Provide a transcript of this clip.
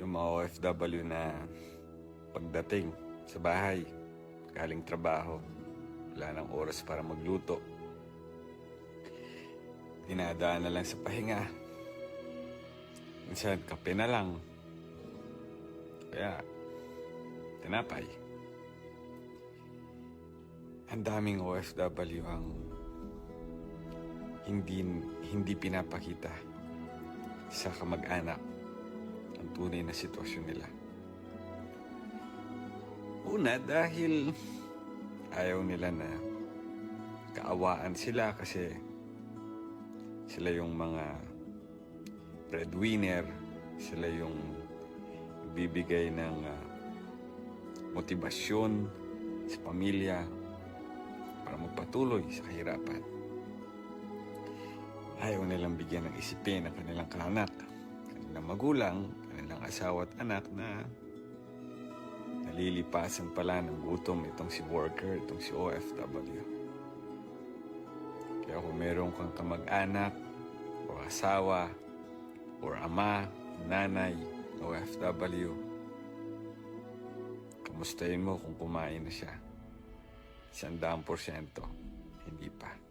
Yung mga OFW na pagdating sa bahay, galing trabaho, wala nang oras para magluto. Dinadaan na lang sa pahinga. Minsan, kape na lang. Kaya, tinapay. Ang daming OFW ang hindi pinapakita sa kamag-anak ang tunay na sitwasyon nila. Una, dahil ayaw nila na kaawaan sila kasi sila yung mga breadwinner, sila yung bibigay ng motibasyon sa pamilya para magpatuloy sa kahirapan. Ayaw nilang bigyan ng isipin ang kanilang kaanak, kanilang magulang, kanilang asawa at anak na nalilipasan pala ng gutom itong si worker, itong si OFW. Kaya kung meron kang kamag-anak o asawa o ama, nanay, OFW, kamustahin mo kung kumain na siya. 100%, hindi pa.